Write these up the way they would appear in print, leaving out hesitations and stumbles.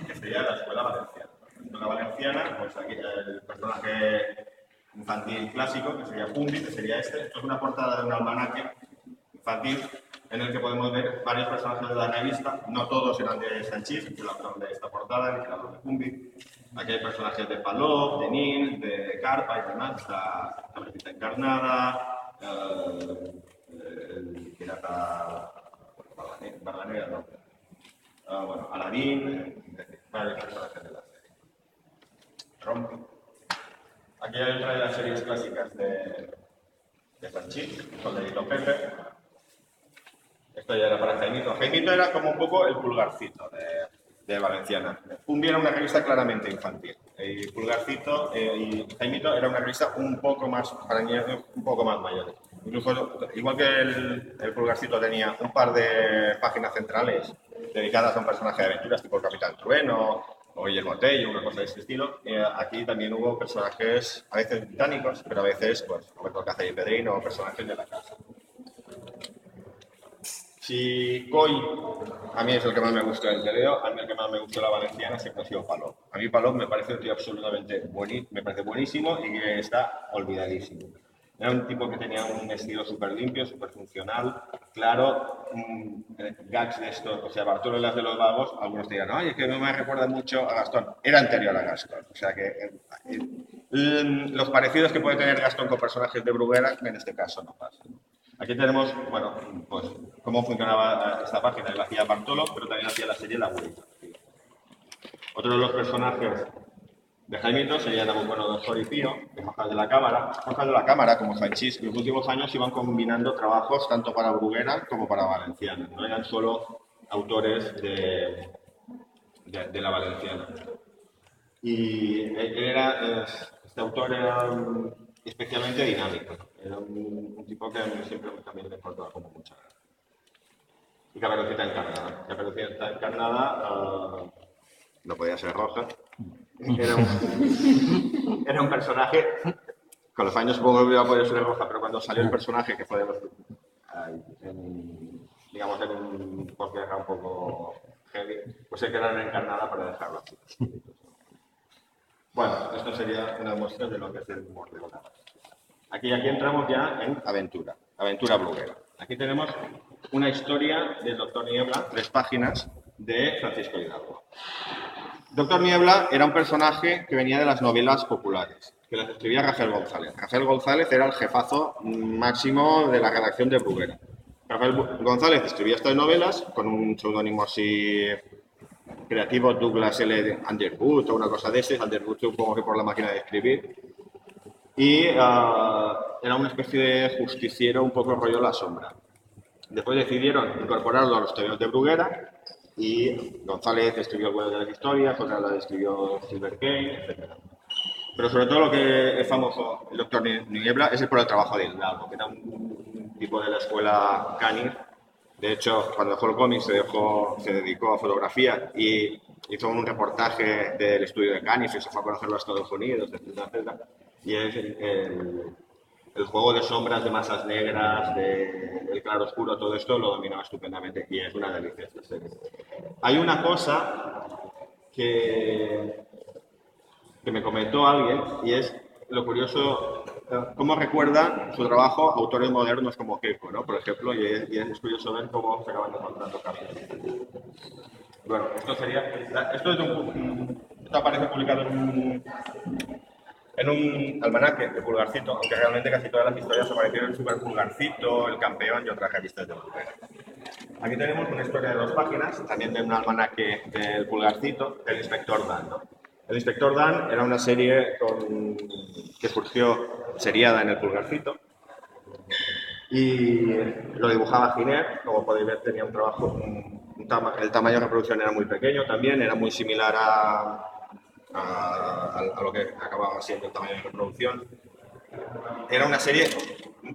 que sería la escuela valenciana. La escuela valenciana, pues aquí el personaje infantil clásico, que sería Pumbi, que sería este. Esto es una portada de un almanaque infantil en el que podemos ver varios personajes de la revista. No todos eran de Sanchís, que es el autor de esta portada, el creador de Pumbi. Aquí hay personajes de Palop, de Nin, de Carpa y demás. Está la Blanquita Encarnada, el pirata Barbanera, no. Bueno, Aladín, varios personajes de la serie. Rompi. Aquí hay otra de las series clásicas de Sanchís, con Dedito Pepe. Esto ya era para Jaimito. Jaimito era como un poco el pulgarcito de Valenciana. Pumbi era una revista claramente infantil. Y Pulgarcito y Jaimito era una revista un poco más, para niños un poco más mayores. Incluso, igual que el Pulgarcito tenía un par de páginas centrales dedicadas a un personaje de aventuras tipo el Capitán Trueno o Guillermo Tello, una cosa de ese estilo, aquí también hubo personajes a veces británicos, pero a veces, pues, Roberto Alcázar y Pedrino o personajes de la casa. Si Coy, a mí es el que más me gusta del Teleo, a mí el que más me gustó la Valenciana siempre ha sido Palop. A mí Palop me parece un tío absolutamente me parece buenísimo y que está olvidadísimo. Era un tipo que tenía un estilo súper limpio, súper funcional, claro, gags de estos, o sea, Bartolo y las de los vagos, algunos dirán, oye, es que no me recuerda mucho a Gastón. Era anterior a Gastón, o sea que los parecidos que puede tener Gastón con personajes de Bruguera, en este caso no pasan. Aquí tenemos, bueno, pues cómo funcionaba esta página. La hacía Bartolo, pero también hacía la serie La Abuelita. Otro de los personajes de Jaimito sería Nabucodonosor y Pío, de Hojas de la Cámara. Hojas de la Cámara, como Sanchís, en los últimos años iban combinando trabajos tanto para Bruguera como para Valenciana. No eran solo autores de la Valenciana. Y este autor era especialmente dinámico. Era un tipo que a mí siempre también me importaba como mucha gracia. Y Caperucita Encarnada. Caperucita Encarnada no podía ser roja. Era un personaje, con los años supongo que iba a poder ser roja, pero cuando salió el personaje, que fue digamos en un posguerra un poco heavy, pues se quedaron Encarnada para dejarlo así. Bueno, esto sería una muestra de lo que es el humor de Bruguera. Aquí entramos ya en aventura Bruguera. Aquí tenemos una historia del Doctor Niebla, 3 páginas, de Francisco Hidalgo. Doctor Niebla era un personaje que venía de las novelas populares, que las escribía Rafael González. Rafael González era el jefazo máximo de la redacción de Bruguera. Rafael González escribía estas novelas con un seudónimo así creativo, Douglas L. Underwood o una cosa de ese, Underwood supongo que por la máquina de escribir. Y era una especie de justiciero un poco rollo La Sombra. Después decidieron incorporarlo a los tebeos de Bruguera y González escribió algunas de las historias, otras las escribió Silver Kane, etc. Pero sobre todo lo que es famoso el Doctor Niebla es por el trabajo de Hidalgo, que era un tipo de la escuela Caniff. De hecho, cuando dejó el cómic se dedicó a fotografía y hizo un reportaje del estudio de Caniff y se fue a conocerlo a Estados Unidos, etc. Y es el juego de sombras, de masas negras, del claro oscuro, todo esto lo dominaba estupendamente y es una delicia esta serie. Hay una cosa que me comentó alguien y es lo curioso, cómo recuerda su trabajo autores modernos como Keiko, ¿no? Por ejemplo, y es curioso ver cómo se acaban encontrando caminos. Bueno, esto aparece publicado en un almanaque de Pulgarcito, aunque realmente casi todas las historias aparecieron en Super Pulgarcito, El Campeón y otras revistas de Bruguera. Aquí tenemos una historia de 2 páginas, también de un almanaque del Pulgarcito, del Inspector Dan, ¿no? El Inspector Dan era una serie que surgió seriada en el Pulgarcito y lo dibujaba Giner, como podéis ver tenía un trabajo, el tamaño de reproducción era muy pequeño también, era muy similar a lo que acababa siendo el tamaño de reproducción. Era una serie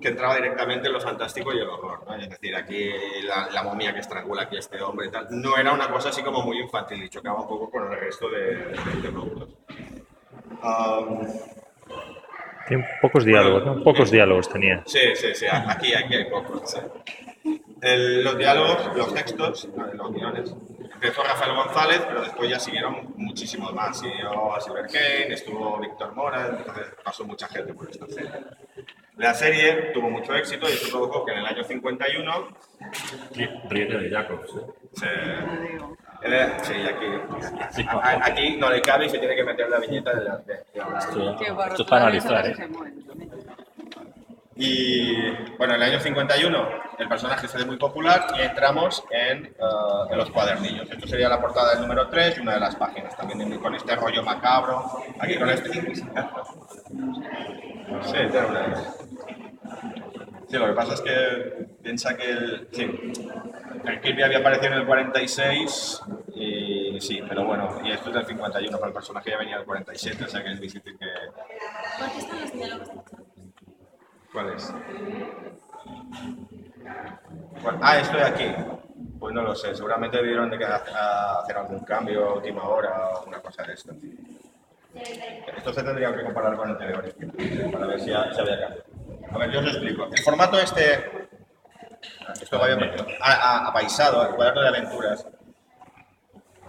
que entraba directamente en lo fantástico y el horror, ¿no? Es decir, aquí la momia que estrangula aquí a este hombre y tal, no era una cosa así como muy infantil y chocaba un poco con el resto de productos. Tiene pocos diálogos, ¿no? Pocos diálogos tenía. Sí, aquí hay pocos. Sí. Los diálogos, los textos, los guiones, empezó Rafael González, pero después ya siguieron muchísimos más. Siguió Silver Kane, estuvo Víctor Mora, entonces pasó mucha gente por esta serie. La serie tuvo mucho éxito y eso provocó que en el año 51 Ríete de Jacobs. sí, aquí no le cabe y se tiene que meter la viñeta de la... Esto es para analizar, ¿eh? Y bueno, en el año 51 el personaje se hace muy popular y entramos en los cuadernillos. Esto sería la portada del número 3 y una de las páginas, también con este rollo macabro, aquí con este... Sí, tiene una... Sí, lo que pasa es que piensa que el Kirby había aparecido en el 46 y sí, pero bueno, y esto es del 51, pero el personaje ya venía del 47, o sea que es difícil que... ¿Por qué están los diálogos? ¿Cuál es? Esto de aquí. Pues no lo sé, seguramente debieron de hacer algún cambio a última hora o una cosa de esto. Esto se tendría que comparar con anteriores, para ver si había cambio. A ver, yo os explico. El formato esto lo había apaisado, el cuaderno de aventuras,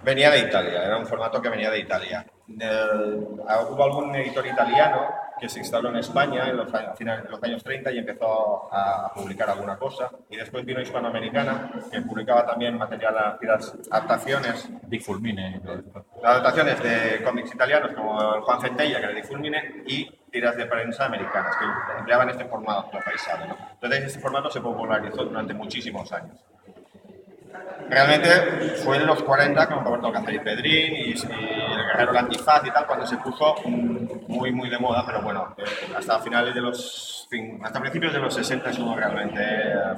venía de Italia, era un formato que venía de Italia. Hubo algún editor italiano que se instaló en España en los años 30 y empezó a publicar alguna cosa. Y después vino Hispanoamericana, que publicaba también material, adaptaciones. Difulmine. Adaptaciones de cómics italianos como Juan Centella, que era Difulmine, y tiras de prensa americanas, que empleaban este formato paisano, ¿no? Entonces este formato se popularizó durante muchísimos años. Realmente fue en los 40 con Roberto Cáceres Pedrín y el Guerrero del Antifaz y tal, cuando se puso muy de moda, pero bueno, hasta principios de los 60 estuvo realmente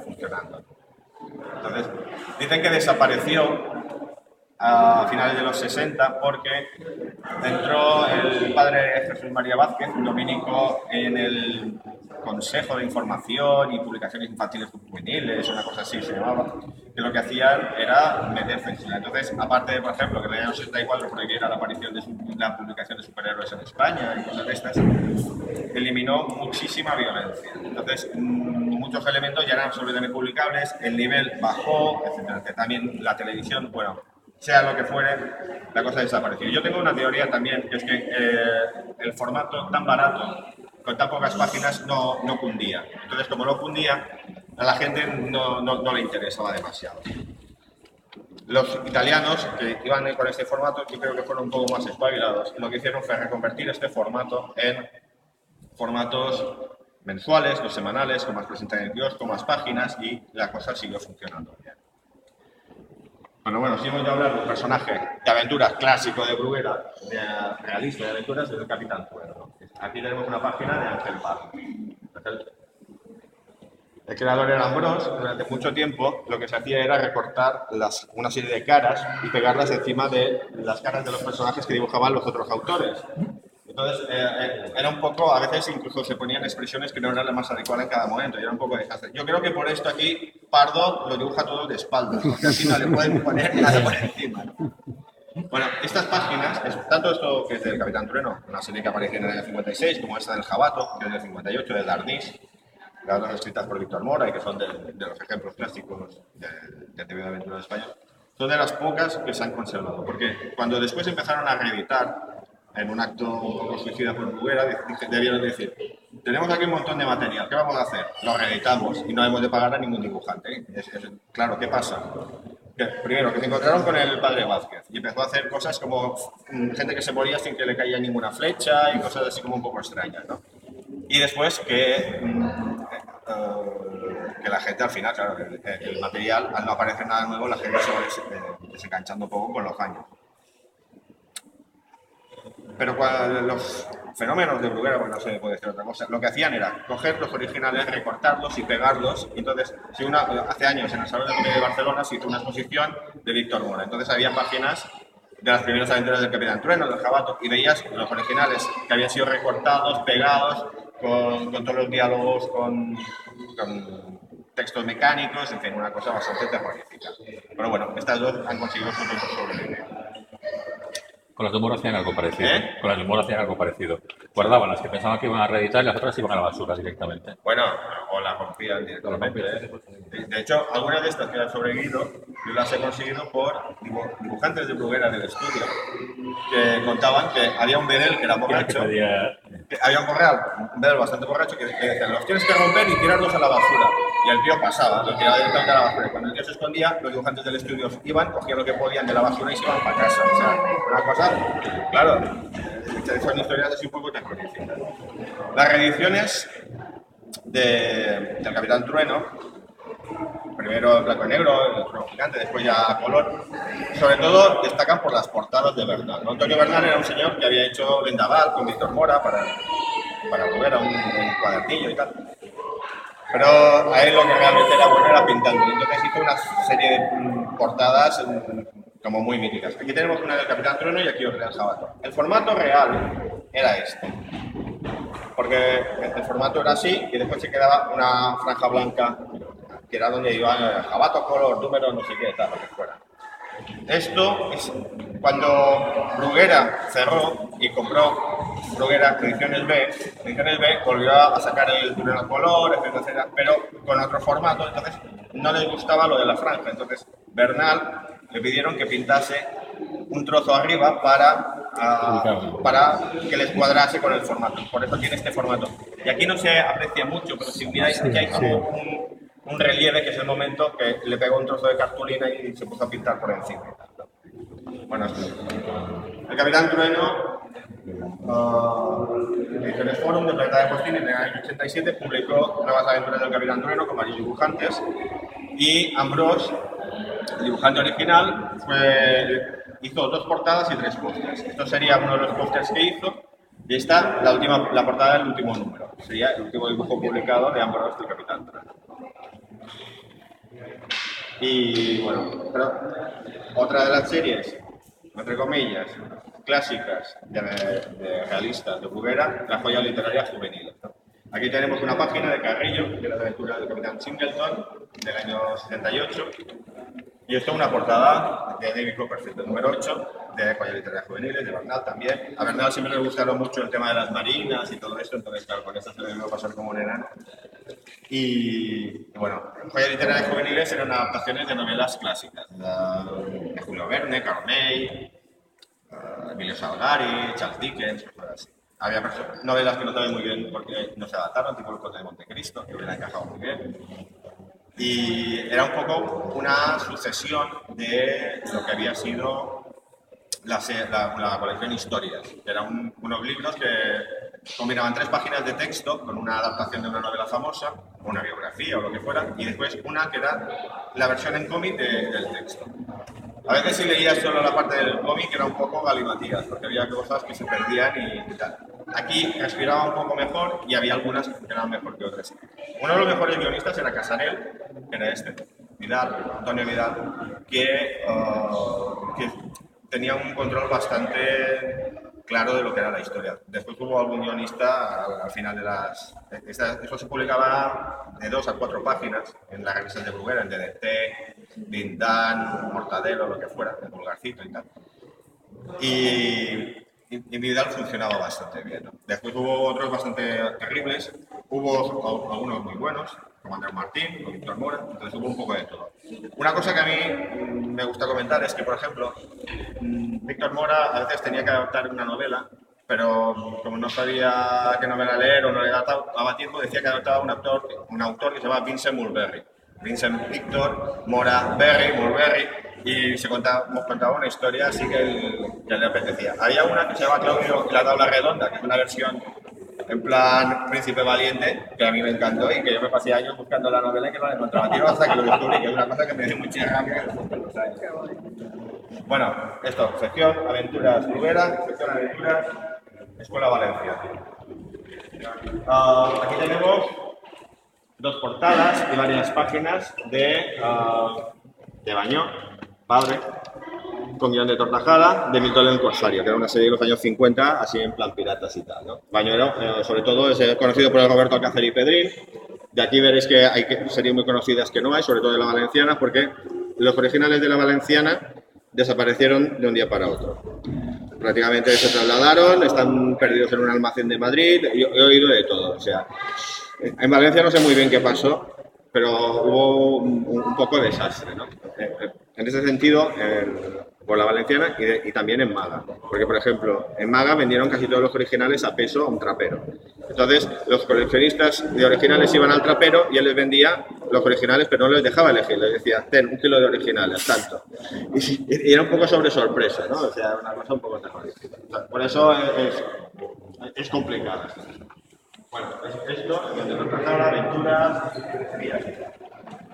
funcionando. Entonces, dicen que desapareció a finales de los 60 porque entró el padre Jesús María Vázquez, un dominico, en el Consejo de Información y Publicaciones Infantiles y Juveniles, una cosa así se llamaba, que lo que hacían era meter censura. Entonces, aparte de, por ejemplo, que en el año 64 prohibiera la aparición de la publicación de superhéroes en España y cosas de estas, eliminó muchísima violencia. Entonces, muchos elementos ya eran absolutamente publicables, el nivel bajó, etc. También la televisión, bueno, sea lo que fuere, la cosa desapareció. Yo tengo una teoría también, que es que el formato tan barato, con tan pocas páginas, no cundía. Entonces, como no cundía, a la gente no le interesaba demasiado. Los italianos que iban con este formato, yo creo que fueron un poco más espabilados. Lo que hicieron fue reconvertir este formato en formatos mensuales, los semanales, con más presencia en el kiosco, más páginas, y la cosa siguió funcionando bien. Bueno, si hemos de hablar de un personaje de aventuras clásico de Bruguera, realista de aventuras, es el Capitán Trueno. Aquí tenemos una página de Ángel Parra. El creador era Ambrós. Durante mucho tiempo lo que se hacía era recortar una serie de caras y pegarlas encima de las caras de los personajes que dibujaban los otros autores. Entonces, era un poco, a veces incluso se ponían expresiones que no eran las más adecuadas en cada momento, y era un poco desastre. Yo creo que por esto aquí Pardo lo dibuja todo de espaldas, porque así no le pueden poner nada por encima, ¿no? Bueno, estas páginas, tanto esto que es del Capitán Trueno, una serie que aparece en el año 56, como esta del Jabato, que es del 58, de Darnís, las dos escritas por Víctor Mora y que son de los ejemplos clásicos de TV de aventuras españolas, son de las pocas que se han conservado, porque cuando después empezaron a reeditar, en un acto un poco suicida por Bruguera, debieron decir: tenemos aquí un montón de material, ¿qué vamos a hacer? Lo reeditamos y no hemos de pagar a ningún dibujante. Claro, ¿qué pasa? Primero, que se encontraron con el padre Vázquez y empezó a hacer cosas como gente que se moría sin que le caía ninguna flecha y cosas así como un poco extrañas, ¿no? Y después que la gente al final, claro, el material, al no aparecer nada nuevo, la gente se va desenganchando un poco con los años. Pero los fenómenos de Bruguera, bueno, no se puede decir otra cosa, lo que hacían era coger los originales, recortarlos y pegarlos. Y entonces, hace años en el Salón de Comedia de Barcelona se hizo una exposición de Víctor Mora. Entonces había páginas de las primeras aventuras del Capitán Trueno, del Jabato, y veías los originales que habían sido recortados, pegados, con todos los diálogos, con textos mecánicos, en fin, una cosa bastante terrorífica. Pero bueno, estas dos han conseguido sobrevivir. Con las de humor hacían algo parecido. ¿Eh? Con las de humor hacían algo parecido. Guardaban las que pensaban que iban a reeditar y las otras iban a la basura directamente. Bueno, o la rompían directamente. De hecho, algunas de estas que han sobrevivido, yo las he conseguido por dibujantes de Bruguera del estudio, que contaban que había un Bedel que era borracho. Había un Bedel bastante borracho que decían, los tienes que romper y tirarlos a la basura. Y el tío pasaba, los tiraba directamente a la basura. Y cuando el tío se escondía, los dibujantes del estudio iban, cogían lo que podían de la basura y se iban para casa. O sea, una cosa, claro, son historias así un poco terroríficas. Las reediciones del Capitán Trueno, primero en blanco y negro, el Trueno Gigante, después ya a color, sobre todo destacan por las portadas de Bernal, ¿no? Antonio Bernal era un señor que había hecho Vendaval con Víctor Mora para Bruguera, un cuadernillo y tal. Pero a él lo que realmente era bueno era pintando. Entonces hizo una serie de portadas como muy míticas. Aquí tenemos una del Capitán Trueno y aquí otra del Jabato. El formato real era este. Porque el formato era así y después se quedaba una franja blanca que era donde iba el Jabato, color, número, no sé qué, tal, lo que fuera. Esto es cuando Bruguera cerró y compró Bruguera Ediciones B. Ediciones B volvió a sacar el túnel a color, etcétera, pero con otro formato. Entonces no les gustaba lo de la franja. Entonces Bernal le pidieron que pintase un trozo arriba para que les cuadrase con el formato. Por eso tiene este formato. Y aquí no se aprecia mucho, pero si miráis aquí hay como un relieve, que es el momento que le pegó un trozo de cartulina y se puso a pintar por encima. Bueno, el Capitán Trueno, Ediciones Forum de Planeta de Postini en el año 87 publicó Nuevas Aventuras del Capitán Trueno con varios dibujantes, y Ambrós, el dibujante original, hizo 2 portadas y 3 pósters. Esto sería uno de los pósters que hizo, y esta la portada del último número. Sería el último dibujo publicado de Ambrós del Capitán Trueno. Y bueno, pero otra de las series, entre comillas, clásicas de realistas de Bruguera, La joya literaria juvenil. Aquí tenemos una página de Carrillo, de la aventura del Capitán Singleton, del año 78. Y esto es una portada de David Copperfield, el número 8, de Joya literaria juveniles, de Bernal también. A Bernal siempre le gustaron mucho el tema de las marinas y todo esto, entonces claro, con esto se le iba a pasar como un enano. Y bueno, Joya literaria juveniles eran adaptaciones de novelas clásicas, de Julio Verne, Carney, Emilio Salgari, Charles Dickens, cosas así. Había novelas que no saben muy bien porque no se adaptaron, tipo El Conde de Montecristo, que hubiera encajado muy bien. Y era un poco una sucesión de lo que había sido la colección Historias, que eran unos libros que combinaban 3 páginas de texto con una adaptación de una novela famosa, o una biografía o lo que fuera, y después una que era la versión en cómic del texto. A veces si leías solo la parte del cómic era un poco galimatías, porque había cosas que se perdían y tal. Aquí respiraba un poco mejor y había algunas que eran mejor que otras. Uno de los mejores guionistas era Casarel, que era Antonio Vidal, que tenía un control bastante claro de lo que era la historia. Después hubo algún guionista al final de eso se publicaba de 2 a 4 páginas en las revistas de Bruguera, en DDT, Dindán, Mortadelo, lo que fuera, el Pulgarcito y tal. Y Vidal funcionaba bastante bien, ¿no? Después hubo otros bastante terribles, hubo algunos muy buenos, como Andrés Martín o Víctor Mora, entonces hubo un poco de todo. Una cosa que a mí me gusta comentar es que, por ejemplo, Víctor Mora a veces tenía que adaptar una novela, pero como no sabía qué novela leer o no le daba tiempo, decía que adaptaba un autor que se llama Vincent Mulberry. Vincent Víctor, Mora, Mulberry, y se contaba una historia así que le apetecía. Había una que se llama Claudio y la tabla redonda, que es una versión en plan Príncipe Valiente, que a mí me encantó y que yo me pasé años buscando la novela y que no la encontraba. Tío, hasta que lo descubrí, que es una cosa que me dio mucha rabia en los años. Bueno, esto, sección Aventuras Bruguera, sección Aventuras Escuela Valencia. Aquí tenemos 2 portadas y varias páginas de Bañó, padre, con guión de Tortajada, de Milton el Corsario, que era una serie de los años 50, así en plan piratas y tal, ¿no? Baño, sobre todo, es conocido por el Roberto Alcácer y Pedrín. De aquí veréis que hay series muy conocidas que no hay, sobre todo de la valenciana, porque los originales de la valenciana desaparecieron de un día para otro. prácticamente se trasladaron, están perdidos en un almacén de Madrid, he oído de todo. O sea, en Valencia no sé muy bien qué pasó, pero hubo un poco de desastre, ¿no? En ese sentido, por la Valenciana y también en Maga. Porque, por ejemplo, en Maga vendieron casi todos los originales a peso a un trapero. Entonces, los coleccionistas de originales iban al trapero y él les vendía los originales, pero no les dejaba elegir. Les decía, ten 1 kilo de originales, tanto. Y era un poco sobre sorpresa, ¿no? O sea, una cosa un poco terrorífica. O sea, por eso es complicado. Bueno, esto, donde nos trasladamos aventuras,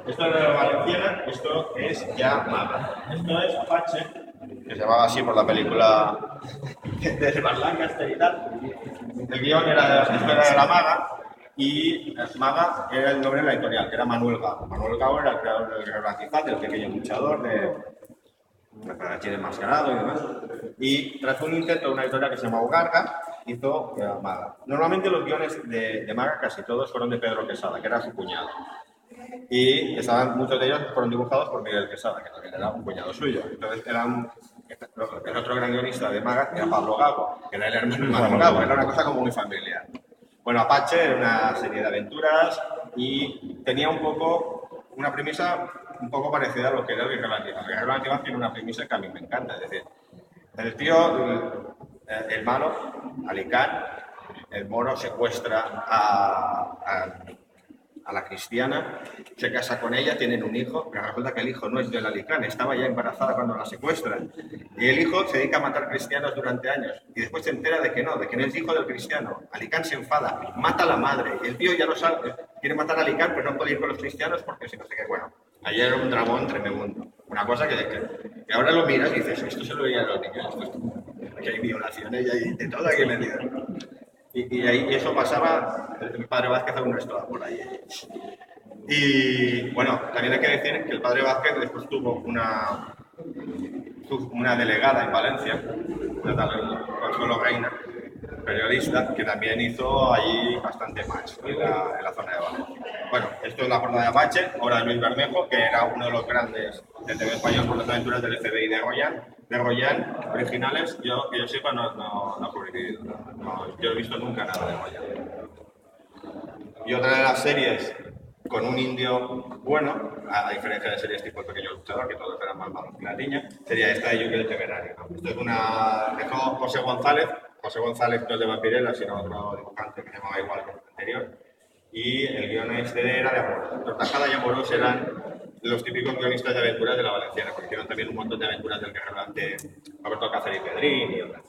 esto es de la Valenciana, esto es ya Maga. Esto es Apache, que se llamaba así por la película de Burt Lancaster y tal. El guión era de la Maga y Maga era el nombre de la editorial, que era Manuel Gago. Manuel Gago era el creador del Guerrero Antifaz, del Pequeño Luchador, de Chile Enmascarado y demás. Y tras un intento de una editorial que se llamaba Ugarga, hizo Maga. Normalmente los guiones de Maga casi todos fueron de Pedro Quesada, que era su cuñado. Y muchos de ellos fueron dibujados por Miguel Quesada, que también era un cuñado suyo. Entonces el otro gran guionista de Maga era Pablo Gago, que era el hermano de Manuel Gago, era una cosa como muy familiar. Bueno, Apache era una serie de aventuras y tenía un poco una premisa un poco parecida a lo que era el Guerrero Antifaz. El Guerrero Antifaz tiene una premisa que a mí me encanta, es decir, el tío, el malo, Alicán, el moro secuestra a la cristiana, se casa con ella, tienen un hijo, pero resulta que el hijo no es del Alicán, estaba ya embarazada cuando la secuestran. Y el hijo se dedica a matar cristianos durante años. Y después se entera de que no es hijo del cristiano. Alicán se enfada, mata a la madre. Y el tío ya no sabe, quiere matar a Alicán, pero no puede ir con los cristianos porque si no sé qué. Bueno, ayer era un dramón tremendo. Una cosa que ahora lo miras y dices, esto se lo veía a los niños, que hay violaciones y hay de todo aquí metido. Y ahí eso pasaba, el padre Vázquez aún no estaba por ahí. Y bueno, también hay que decir que el padre Vázquez después tuvo una delegada en Valencia, una tal Consuelo Reina, periodista, que también hizo allí bastante match en la zona de Valencia. Bueno, esto es la portada de Apache, obra de Luis Bermejo, que era uno de los grandes de TV español por las aventuras del FBI de Goyan, originales, que yo sepa no ha sobrevivido. Yo no he visto nunca nada de Goyan. Y otra de las series con un indio bueno, a diferencia de series tipo El Pequeño Luchador, que todos eran más malos que la niña, sería esta de Yuki el Temerario. Esto es una de José González no es de Vampirella, sino otro dibujante que se llamaba igual que el anterior. Y el guion era de Amorós. Los Tajada y Amorós eran los típicos guionistas de aventuras de la Valenciana, porque hicieron también un montón de aventuras del Guerrero de Alberto Cáceres y Pedrín y otras.